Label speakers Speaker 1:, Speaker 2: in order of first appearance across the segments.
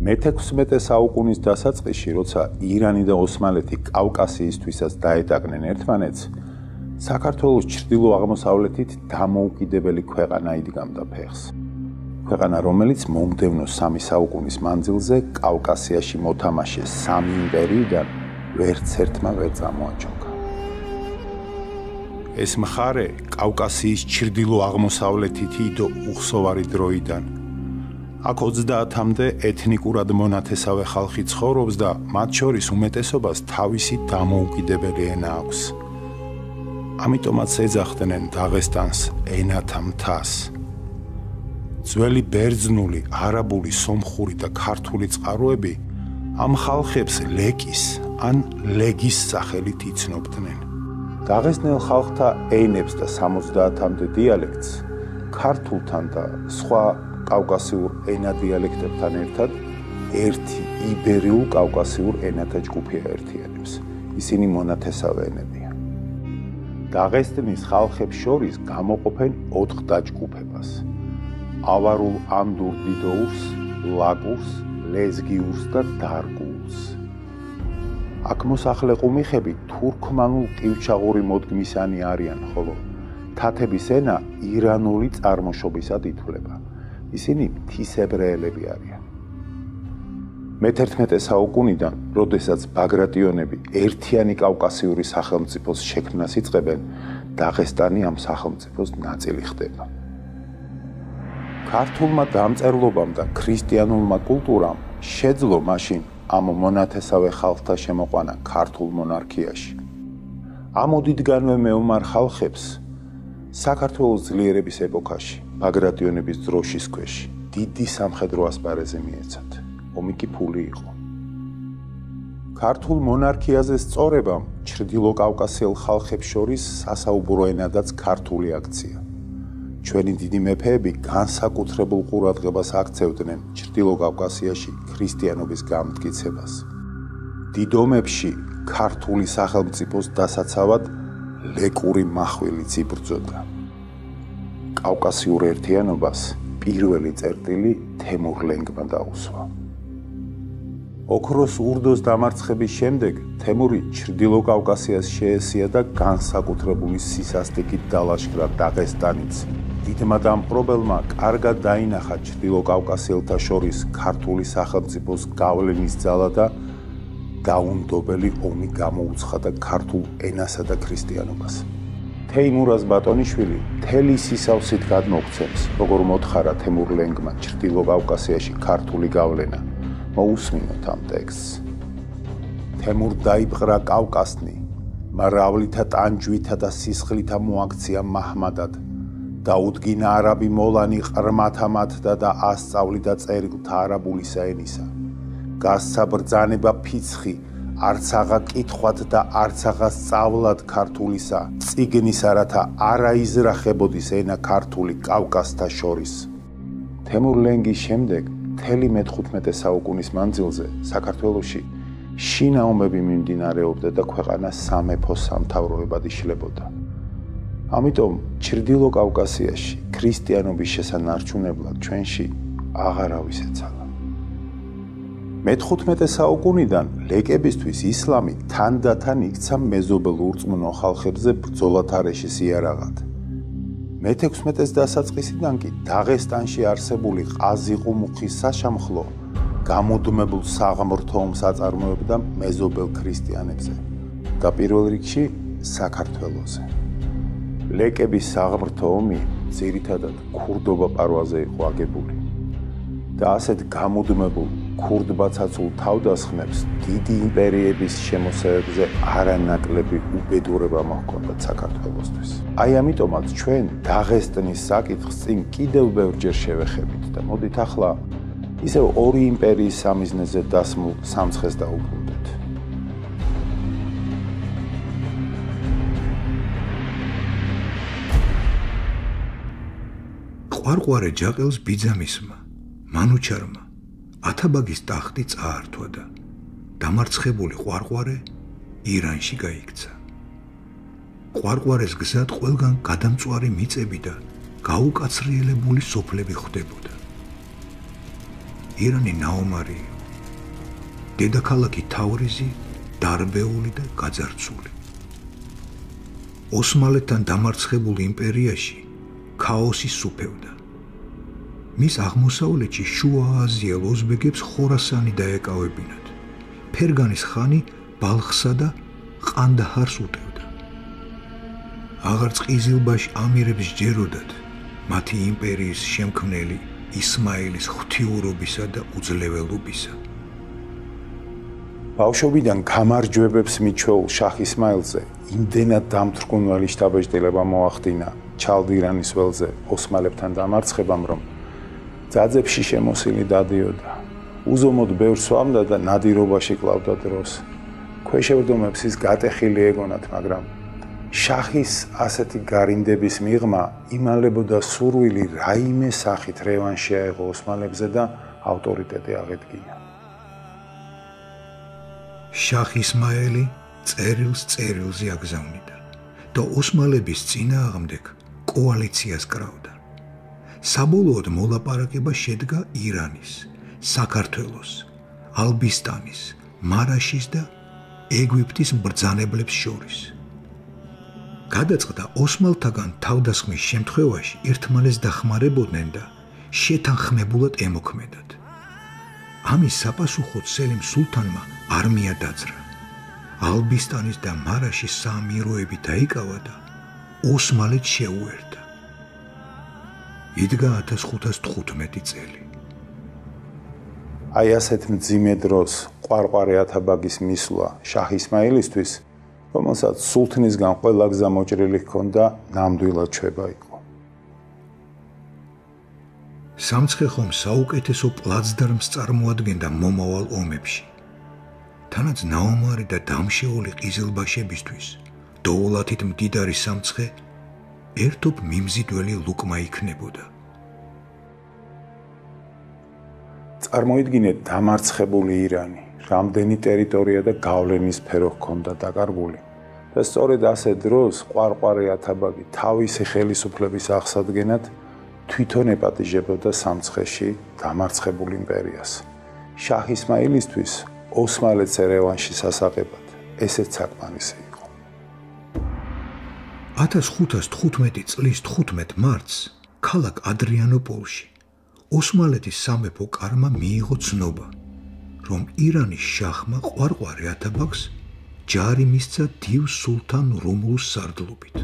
Speaker 1: მე-16 საუკუნის დასაწყისში, როცა ირანი და ოსმალეთი კავკასიისთვისაც დაეტაკნენ ერთმანეთს, საქართველოს ჩრდილო-აღმოსავლეთით დამოუკიდებელი ქვეყანა იდგამდა ფეხს. ქვეყანა, რომელიც მომდევნო 3 საუკუნის მანძილზე კავკასიაში მოთამაშე 3 იმპერიიდან ვერცერთმა ვერ წამოაჩოქა. ეს მხარე კავკასიის ჩრდილო-აღმოსავლეთით იდო უხსოვარი დროიდან. აქ 30-მდე ეთნიკურად მონათესავე ხალხი ცხოვრობს და მათ შორის უმეტესობას თავისი დამოუკიდებელი ენა აქვს. ამიტომაც ეძახდნენ დაღესტანს ენათა მთას. ძველი ბერძნული, არაბული, სომხური და ქართული წყაროები ამ ხალხებს ლეკის ან ლეგის სახელით იცნობდნენ. დაღესტნელ ხალხთა ენებს და 70-მდე დიალექტს ქართულთან და სხვა კავკასიურ ენა-დიალექტებთან ერთად ერთი იბერიულ კავკასიურ ენათა ჯგუფი აერთიანებს. ისინი მონათესავე ენებია. დაღესტნის ხალხებს შორის გამოყოფენ 4 დაჯგუფებას: ავარულ ანდურ დიდოურს, ლაგურს, ლეზგიურს და დარგულს. აქ მოსახლე ყუმიხები თურქმანულ ყივჩაღური მოდგმისანი არიან, ხოლო თათების ენა ირანული წარმოშობისად ითვლება. ისინი მთისებრეელები არიან. მე-11 საუკუნიდან, როდესაც ბაგრატიონები ერთიანი კავკასიური სახელმწიფოს შექმნას იწყებენ, დაღესტანი ამ სახელმწიფოს ნაწილი ხდება. ქართულმა დამწერლობამ და ქრისტიანულმა კულტურამ შეძლო მაშინ ამ მონათესავე ხალხთა შემოყვანა ქართულ მონარქიაში. ამოდიდგანვე მეომარ ხალხებს საქართველოს ძლიერების ეპოქაში, ბაგრატიონების დროშის ქვეშ, დიდი სამხედრო ასპარეზი მიეცათ. ომი კი ფული იყო. ქართულ მონარქიაზე სწორებამ ჩრდილოკავკასიელ ხალხებს შორის სასაუბრო ენადაც ქართული აქცია. ჩვენი დიდი მეფეები განსაკუთრებულ ყურადღებას აქცევდნენ ჩრდილოკავკასიაში ქრისტიანობის გამტკიცებას. დიდ ომებში ქართული სახელმწიფოს დასაცავად ლეკური מחვილიც იბრძოდა. კავკასიურ ერთიანობას პირველი წერტილი თემურლენგმა დაუსვა. ოქროს ურდოს დამარცხების შემდეგ თემური ჩრდილოკავკასიას შეესია და განსაკუთრებული სისასტიკით დალაშქრა დაღესტანიც. დიდმა დამპყრობელმა კარგად დაინახა ჩრდილოკავკასიელთა შორის ქართული სახელმწიფოს გავლენის ძალა და დაუნდობელი ომი გამოუცხადა ქართულ ენასა და ქრისტიანობას. თეიმურაზ ბატონიშვილი მთელი სისავსით გადმოგვცემს, როგორ მოთხარა თემურლენგმა ჩრდილოკავკასიაში ქართული გავლენა. მოусმინოთ ამ ტექსტს. თემურ დაიპყრა კავკასნი, მრავლითა ტანჯვითა და სისხლითა მოაქცია მაჰმადად. დაუდგინა არაბი მოლანი ყრმათა მათდა და ასწავლიდა წერილთა არაბულისა ენისა. გასცა ბრძანება ფიცხი, არც აღა კითხვად და არც აღა სწავლად ქართულისა, წიგნისა, რათა არა იზრახებოდის ენა ქართული კავკასთა შორის. თემურლენგის შემდეგ მთელი მე-15 საუკუნის მანძილზე საქართველოში შინა ომები მიმდინარეობდა და ქვეყანა სამეფო სამთავროებად იშლებოდა. ამიტომ ჩრდილოკავკასიაში ქრისტიანობის შესანარჩუნებლად ჩვენში აღარავის ეცალა. მე-15 საუკუნიდან ლეკებისთვის ისლამი თანდათან იქცა მეზობელ ურწმუნო ხალხებზე ბრძოლათარეშის იარაღად. მე-16 დასაწყისიდან კი დაღესტანში არსებული ყაზიყუმუხის საშამხლო გამუდმებულ საღმრთო ომს აწარმოებდა მეზობელ ქრისტიანებზე და პირველ რიგში საქართველოზე. ლეკების საღმრთო ომი ძირითადად ქურდობა პარვაზე იყო აგებული და ასეთ გამუდმებულ ქურდბაცაცულ თავდასხმებს დიდი იმპერიების შემოსევებზე არანაკლები უბედურება მოჰქონდათ საქართველოსთვის. აი ამიტომაც ჩვენ დაღესტნის საკითხს წინ კიდევ ბევრჯერ შევეხებით და მოდით ახლა ისევ ორი იმპერიის სამიზნეზე დასმულ სამცხეს დაუბრუნდეთ.
Speaker 2: ყვარყვარე ჯაყელს ბიძამისმა, მანუჩარმა ათაბაგის ტახტი წაართვა და დამარცხებული ყვარყვარე ირანში გაიქცა. ყვარყვარეს გზად ყველგან გადამწვარი მიწები და გაუკაცრიელებული სოფლები ხვდებოდა. ირანი ნაომარი იყო. დედაქალაქი თავრიზი, დარბეული და გაძარცული. ოსმალეთთან დამარცხებულ იმპერიაში ქაოსი სუფევდა. მის აღმოსავლეთში შუა აზიელ ოზბეგებს ხორასანი დაეკავებინათ. ფერგანის ხანი ბალხსა და ყანდაჰარს უტევდა. აღარც ყიზილბაში ამირებს ჯეროდათ მათი იმპერიის შემქმნელი ისმაილის ღვთიურობისა და უძლეველობისა.
Speaker 1: ბავშვობიდან გამარჯვებებს მიჩვეულ შაჰ ისმაილზე იმდენად დამთრგუნველი შთაბეჭდილება მოახდინა ჩალდირანის ველზე ოსმალებთან დამარცხებამ, რომ ძაძებში შემოსილი დადიოდა. უზომოდ ბევრს ვამდა და ნადირობაში კლავდა დროს. ქვეშევრდომებს ის გატეხილი ეგონათ, მაგრამ შაჰის ასეთი გარინდების მიღმა იმალებოდა სურვილი რაიმე სახით რევანში აეღო ოსმალებზე და ავტორიტეტი აღედგინა.
Speaker 2: შაჰ ისმაილი წერილზე აგზავნიდა და ოსმალების წინააღმდეგ კოალიციას კრავდა. საბოლოოდ მოლაპარაკება შედგა ირანის, საქართველოს, ალბისტანის, მარაშის და ეგვიპტის ბრძანებლებს შორის. გადაწყდა ოსმალთაგან თავდასხმის შემთხვევაში ერთმანეთს დახმარებოდნენ და შეთანხმებულად ემოქმედათ. ამის საპასუხოდ სელიმ სულთანმა არმია დაძრა. ალბისტანის და მარაშის საამიროები დაიკავა და ოსმალეთს შეუერთა. იდგა 1515 წელი.
Speaker 1: აი ასეთ მძიმე დროს ყვარყვარე ათაბაგის მისვლა შაჰ ისმაილისთვის, რომელსაც სულთნისგან ყველა გზა მოჭრილი ჰქონდა, ნამდვილად ჩვება იყო.
Speaker 2: სამცხე-ხომ საუკეთესო პლაცდარმს წარმოადგენდა მომავალ ომებში. თანაც ნაომარი და დამშეული ყიზილბაშებისთვის დოულათით მდიდარი სამცხე ერთობ მიმზიდველი ლუკმა იქნებოდა.
Speaker 1: წარმოიდგინეთ დამარცხებული ირანი, რამდენი ტერიტორია და გავლენის სფერო ჰქონდა დაკარგული და სწორედ ასე დროს ყვარყვარე ათაბაგი თავისი ხელისუფლების აღსადგენად თვითონ ეპატიჟებოდა სამცხეში დამარცხებულ იმპერიას. შაჰ ისმაილისთვის ოსმალეთს ერევანშის ასაღებად ესეც საკმარისი იყო.
Speaker 2: 1515 წლის 15 მარტს ქალაქ ადრიანოპოლში ოსმალეთის სამეფო კარმა მიიღო ცნობა, რომ ირანის შაჰმა ყვარყვარე ათაბაგს ჯარი მისცა დიუ სულთან რომულუს სარდლობით.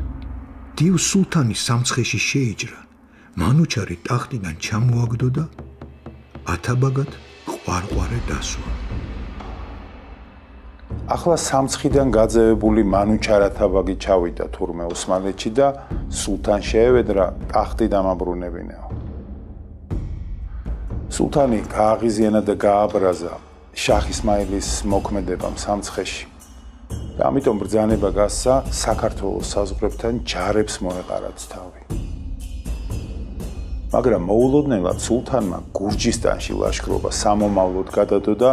Speaker 2: დიუ სულთანი სამცხეში შეიჯრა, მანუჩარი ტახტიდან ჩამოაგდო და ათაბაგად ყვარყვარე დასვა.
Speaker 1: ახლა სამცხიდან გაძევებული მანუჩარ ათაბაგი ჩავიდა თურმე ოსმალეთში და სულთან შეევედრა ტახტი დამაბრუნებინეო. სულთანი გააღიზიანა და გააბრაზა შაჰ ისმაილის მოქმედებამ სამცხეში. და ამიტომ ბრძანება გასცა საქართველოს საზღვრებთან ჯარებს მოეყარათ თავი. მაგრამ მოულოდნელად სულთანმა გურჯისტანში ლაშქრობა სამომავლოდ გადადო და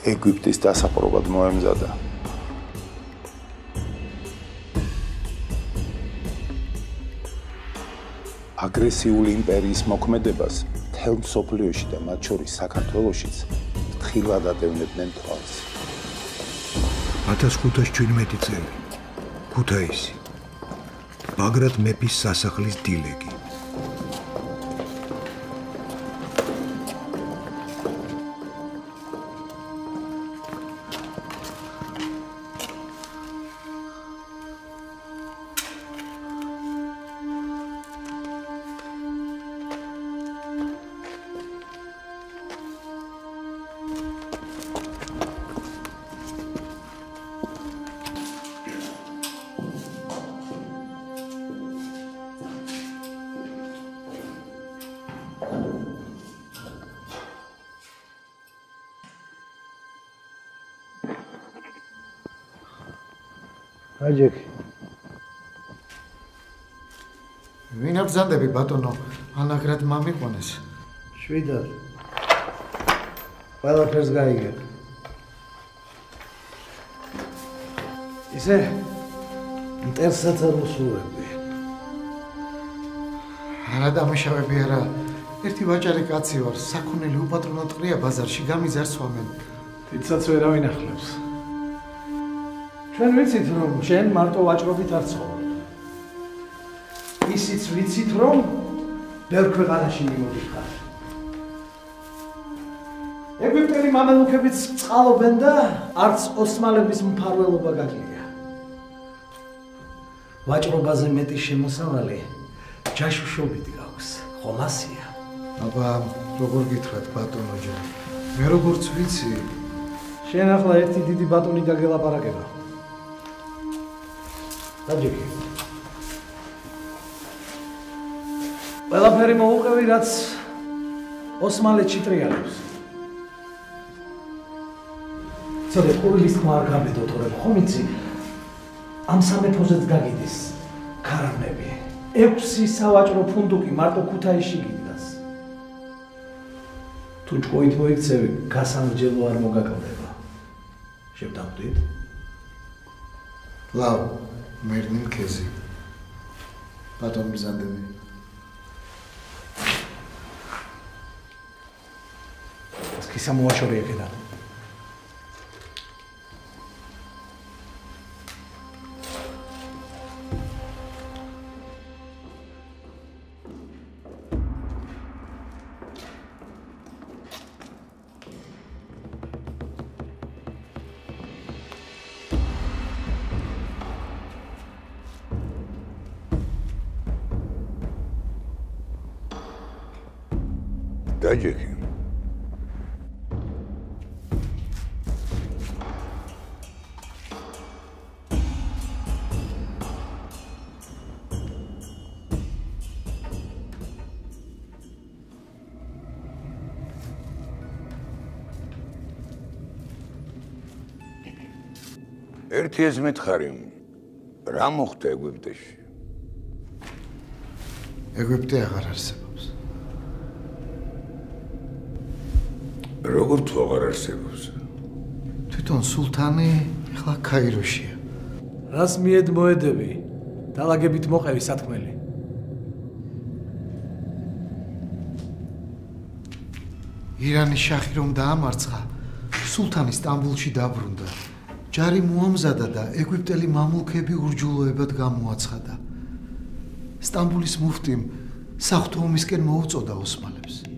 Speaker 1: ეგვიპტის დასაპყრობად მოემზადა. აგრესიული იმპერიის მოქმედებას მთელ მსოფლიოში და მათ შორის საქართველოშიც ფრთხილად ადევნებდნენ თვალს.
Speaker 2: 1517 წელი ქუთაისი, ბაგრატ მეფის სასახლის დილეგი.
Speaker 3: აჯექი.
Speaker 4: ვინ აბზანდები ბატონო, ანაგრად მამიყვანეს.
Speaker 3: შვიდად. ყველაფერს გაიგე. ისე მტერსაც არ უსურვებდი.
Speaker 4: არა დამეშავები არა. ერთი ვაჭარი კაცი ვარ, საქონელი უპატრონო ტყრია ბაზარში გამიზარს ვამენ.
Speaker 3: თითსაც ვერავინ ახლებს. ჩვენ ვიცით, რომ შენ მარტო ვაჭრობით არ ცხოვრობ. ისიც ვიცით, რომ ბევრ ქვეყანაში მიმოდიხარ. ეგვიპტელი მამელუქებიც წყალობენ და არც ოსმალების მფარველობა გაგლია. ვაჭრობაზე მეტი შემოსავალი ჯაშუშობით გაქვს, ხომ ასია?
Speaker 4: აბა, როგორ გითხრათ ბატონო ჯერ? მე როგორც ვიცი,
Speaker 3: შენ ახლა ერთი დიდი ბატონი გაგელაპარაკება. დაჯექი. ყველაფერი მოუყევი, რაც ოსმალეთში ტრიალებს. ცოტა ყურის თქმა არ გამედო, თორემ ხომ იცი, ამ სამეფოზეც გაგიდეს ქარავნები. 6 სავაჭრო ფუნდუკი მარტო ქუთაისში გიდგას. თუ ჭკუით მოიქცევი, გასამრჯელო არ მოგაკლდება. შევდამტვით?
Speaker 4: ლავ, მერნი მქეზი. ბატონი მზადები.
Speaker 3: სკისა მოაშორე ეკედა.
Speaker 5: დაჯექი. ერთი ეს მითხარი, რა მოხდა ეგვიპტეში?
Speaker 4: ეგვიპტე აღარ არსებობს.
Speaker 5: როგორ თუ აღარ არსებობს?
Speaker 4: თვითონ სულთანი ახლა ქაიროშია.
Speaker 3: რას მიედ მოედები? დალაგებით მოყევი სათქმელი.
Speaker 4: ირანის შახი რომ დაამარცხა, სულთანი სტამბულში დაბრუნდა. ჯარი მოამზადა და ეგვიპტელი მამლუქები ურჯულოებად გამოაცხადა. სტამბულის მუფტიმ საღვთო ომისკენ მოუწოდა ოსმალებს.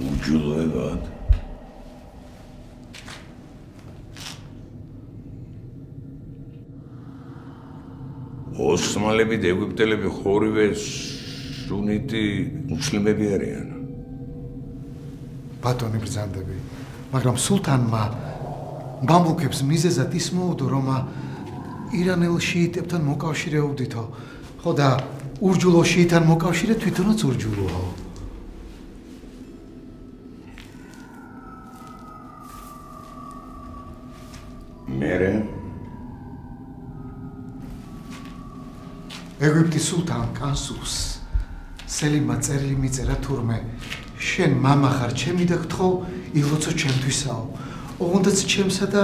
Speaker 5: ურჯულოებად? ოსმალები და ეგვიპტელები ხორივე სუნიტი მუსლიმები არიან.
Speaker 4: ბატონი ბრძანდები, მაგრამ სულთანმა მამლუქებს მიზეზად ის მოუდო, რომ ირანელ შიიტებთან მოკავშირეობდითო, ხო და ურჯულო შიიტთან მოკავშირე თვითონაც ურჯულოა.
Speaker 5: მერე
Speaker 4: ეგვიპტის სულთან კანსუს სელიმმა წერილი მიწერა თურმე შენ მამა ხარ ჩემი და გთხოვ ილოცო ჩემთვისაო ოღონდაც ჩემსა და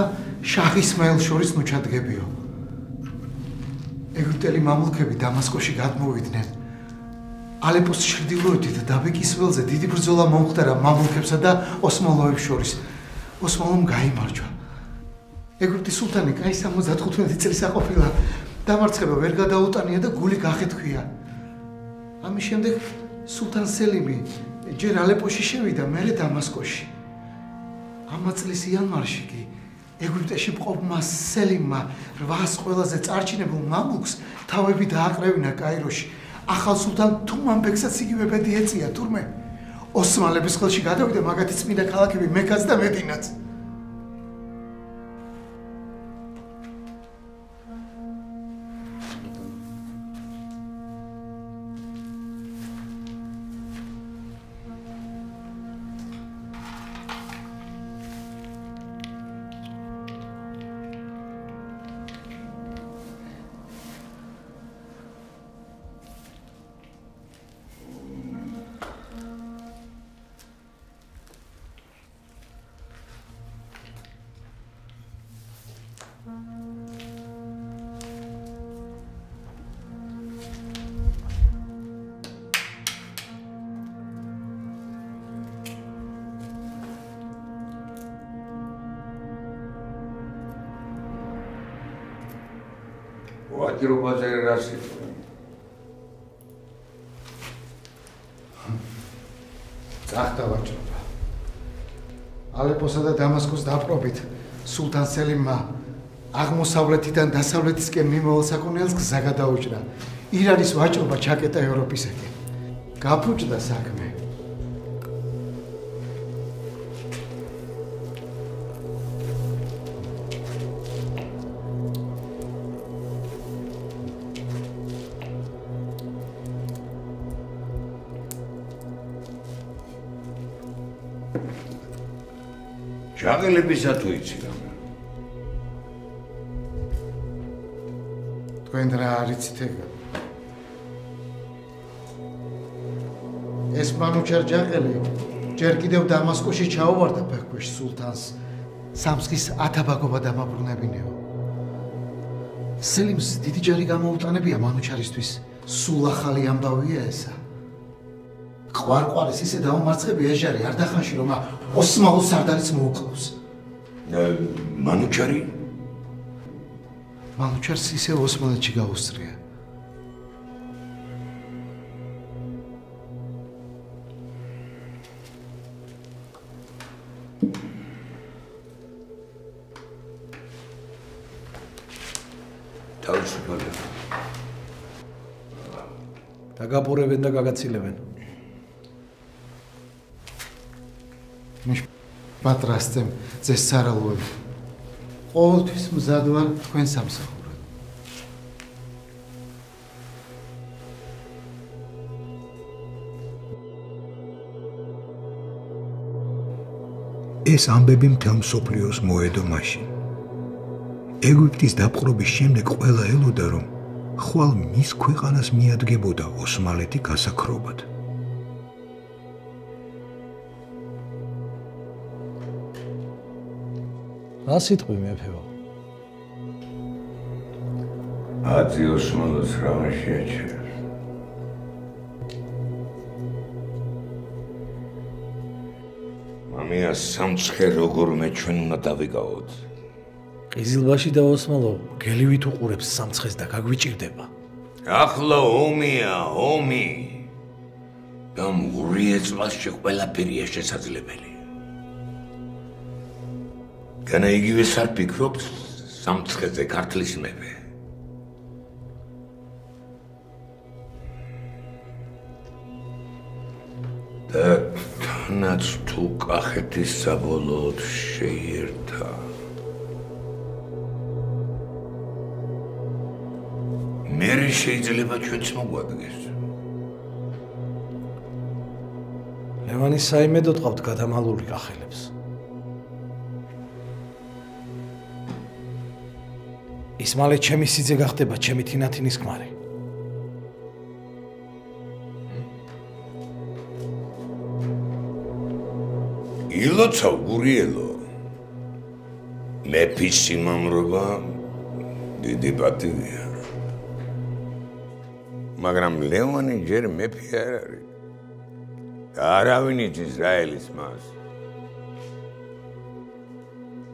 Speaker 4: შაჰ ისმაილ შორის ნუჩადგებიო ეგვიპტელი მამლუქები დამასკოში გადმოვიდნენ ალეპოს ჩრდილოეთით დაბეკის ველზე დიდი ბრძოლა მომხდარა მამლუქებსა და ოსმალოებს შორის ოსმალომ გაიმარჯვა ეგვიპტის სულთანი კაი 75 წელს აყოფილა დამარცხება ვერ გადაუტანია და გული გახეთქვია. ამის შემდეგ სულთან სელიმი ჯერ ალეპოში შევიდა, მერე დამასკოში. ამა წლის იანვარში კი ეგვიპტეში მყოფმა სელიმმა 800 ყველაზე წარჩინებულ მამლუქს თავები დააკრევინა კაიროში. ახალ სულთან თუმანბეგსაც იგივე ბედი ეწია, თურმე ოსმალების ხელში გადავიდა მაგათი წმინდა ქალაქები მექაც და მედინაც.
Speaker 5: ვაჭრობაზე რა სიტყვა?
Speaker 4: ძახდა ვაჭრობა. ალეპოსა და დამასკოს დაპყრობით სულთან სელიმმა აღმოსავლეთიდან დასავლეთისკენ მიმავალ საქონელს გზა გადაუჭრა. ირანის ვაჭრობა ჩაკეტა ევროპისაკენ. გაფუჭდა საქმე.
Speaker 5: ჯაღელებისა თუ იცი რა?
Speaker 4: თქვენ რა არიცით ეგ? ეს მანუჩარ ჯაყელი ჯერ კიდევ დამასკოში ჩაუვარდა ფეხქვეშ სულთანს სამცხის ათაბაგობა დამაბრუნებინეო. სელიმს დიდი ჯარი გამოუტანებია მანუჩარისთვის, სულ ახალი ამბავია ესა. ყვარყვარის ისე დაუმარცხებია ეს ჯარი არდახანში რომ ოსმალო სარდალიც მოუკლავს.
Speaker 5: მანუჩარი?
Speaker 4: მანუჩარს ისე ოსმალეთში გაუსწრია.
Speaker 5: თავისუფალება.
Speaker 3: დაგაპურებენ და გაგაცილებენ.
Speaker 4: პატრასტემ ძეს სარალოები. ყოველთვის მზად ვარ თქვენ სამსახურად.
Speaker 2: ეს ამბები მთელ მსოფლიოს მოედო მაშინ. ეგვიპტის დაპყრობის შემდეგ ყველა ელოდა, რომ ხვალ მის ქვეყანას მიადგებოდა ოსმალეთი გასაქრობად.
Speaker 3: რა სიტყვი მეფეო?
Speaker 5: ათი ოსმალოს რა შეაჩერებს? მამია სამცხე როგორმე ჩვენ უნდა დავიგავოთ.
Speaker 3: ყიზილბაში და ოსმალო გელივით უყურებს სამცხეს და გაგვიჭირდება.
Speaker 5: ახლა ომია, ომი. და მურიე წვასში ყველაფერია შესაძლებელი. განა იგივე არ ფიქრობთ სამცხეზე ქართლის მეფე? და თანაც თუ კახეთის საბოლოოდ შეიერთა. მერე შეიძლება ჩვენც მოგვადგეს.
Speaker 3: ლევანის საიმედოდ ყავთ გადამალული კახელებს. ის მალე ჩემი სიძე გახდება, ჩემი თინათინის ქმარი.
Speaker 5: ილოცავ გურიელო. მეფის სიმამრობა დიდი პატივია. მაგრამ ლევანი ჯერ მეფე არ არის. არავინ იცის რა ელის მას.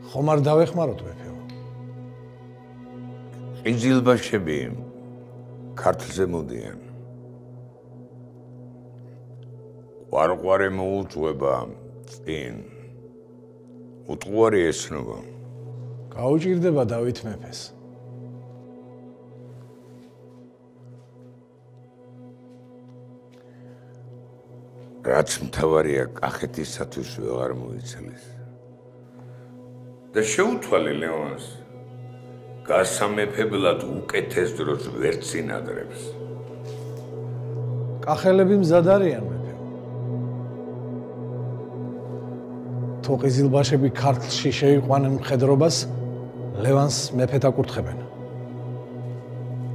Speaker 3: ხომ არ დავეხმაროთ მეფეო?
Speaker 5: ყიზილბაშები ქართლზე მოდიან. ყვარყვარე მოუწვება წინ. უტყუარი ესნობა.
Speaker 3: გაუჭირდება დავით მეფეს.
Speaker 5: რაც მთავარია კახეთისათვის ვეღარ მოიცლის. და შეუთვალე ლევანს. გასამეფებლად უკეთეს დროს ვერ წინადრებს.
Speaker 3: კახელები მზად არიან მეფეო. თუ ყიზილბაშები ქართლში შეიყვანენ მხედრობას, ლევანს მეფედ აკურთხებენ.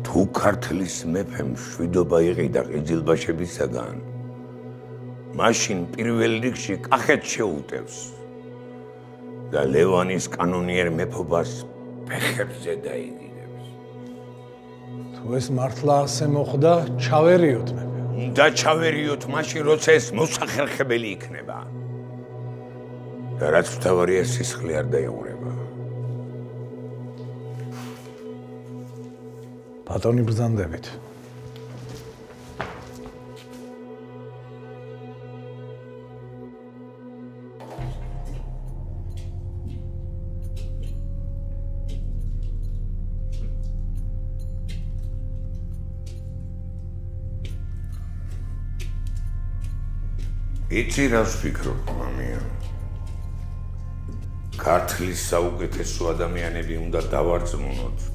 Speaker 5: თუ ქართლის მეფემ შვიდობა იყიდა ყიზილბაშებისაგან, მაშინ პირველ რიგში კახეთს შეუტევს და ლევანის კანონიერ მეფობას ფეხებზე დაიგინებს.
Speaker 3: თუ ეს მართლა ასე მოხდა, ჩავერიოთ მეფეო.
Speaker 5: და ჩავერიოთ მაშინ, როცა ეს მოსახერხებელი იქნება. და რაც მთავარია, სისხლი არ დაიღურება.
Speaker 3: ბატონი ბრძანდებით.
Speaker 5: იცი რას ვფიქრობ, მამია? ქართლის საუკეთესო ადამიანები უნდა დავარწმუნოთ.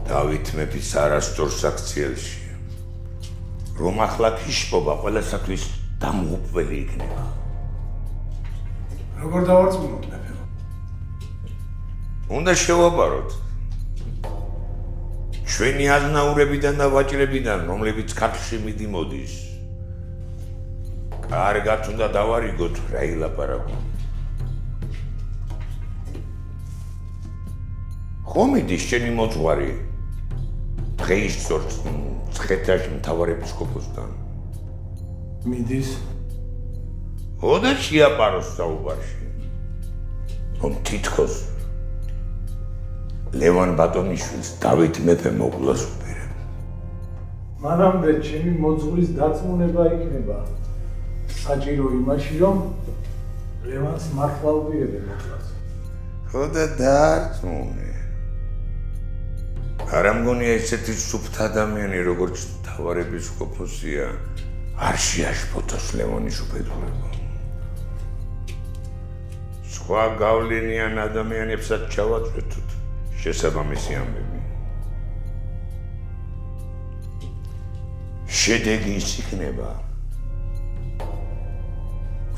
Speaker 5: დავით მეფის არასწორ საქციელში. რომ ახლა ქიშპობა ყველასათვის დამღუპველი იქნება.
Speaker 3: როგორ დავარწმუნოთ მეფე?
Speaker 5: უნდა შევაბაროთ. ჩვენი აზნაურებიდან და ვაჭრებიდან, რომლებიც ქართლში მიდიმოდის. კარგად უნდა დავარიგოთ რა ილაპარაკო. ხომ იდის შენი მოძღვარი? დღეის წორს ცხეთაში მთავარ ეპისკოპოსთან.
Speaker 3: მიდის?
Speaker 5: ოდა შეაპაროს საუბარში. რომ თითქოს ლევან ბატონიშვილს დავით მეფე მოკვლას უპირებ.
Speaker 3: მანამდე ჩემი მოძღვრის დაწმუნება იქნება. საჭირო იმაში, რომ ლევანს მართლა უპირებენ მოკლას.
Speaker 5: ხოდა დაარწმუნე. არა მგონია ესეთი სუფთა ადამიანი, როგორც მთავარ ეპისკოპოსია, არ შეაშფოთოს ლევანის უფედურება. სხვა გავლენიან ადამიანებსაც ჩავაწვეთოთ შესაბამისი ამბები. შედეგი ის იქნება,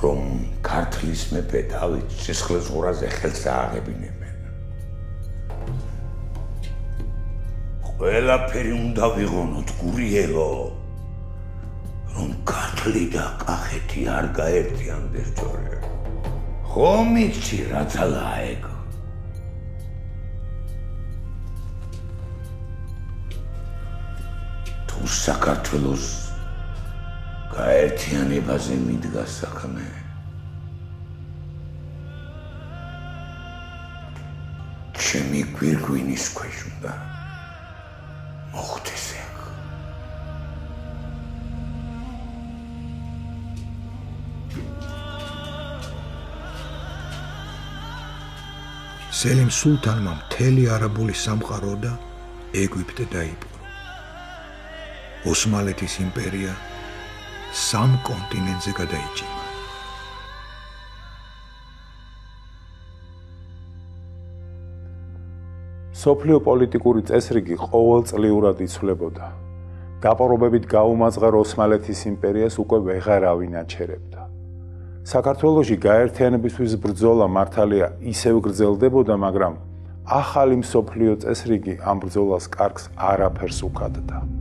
Speaker 5: რომ ქართლის მეფე დავით სისხლის ღურაზე ხელს ააღებინებენ. ყველაფერი უნდა ვიღონოთ გურიელო, რომ ქართლი და კახეთი არ გაერთიანდეს ჯორე. ხომ იცი რა ძალაა ეგ? თუ საქართველოს გაერთიანებაზე მიდგა საქმე, ჩემი გვირგვინის ქვეშ უნდა მოხდეს ეგ.
Speaker 2: სელიმ სულთანმა მთელი არაბული სამყარო და ეგვიპტე დაიპყრო. ოსმალეთის იმპერია სამ კონტინენტზე გადაიჭიმა.
Speaker 1: სოფლიო პოლიტიკური წესრიგი ყოველწლიურად იცვლებოდა. დაპყრობებით გაუმაძღარ ოსმალეთის იმპერიას უკვე ვეღარავინ აჩერებდა. საქართველოში გაერთიანებისთვის ბრძოლა მართალია ისევ გრძელდებოდა, მაგრამ ახალი მსოფლიო წესრიგი ამ ბრძოლას კარგს არაფერს უქადდა.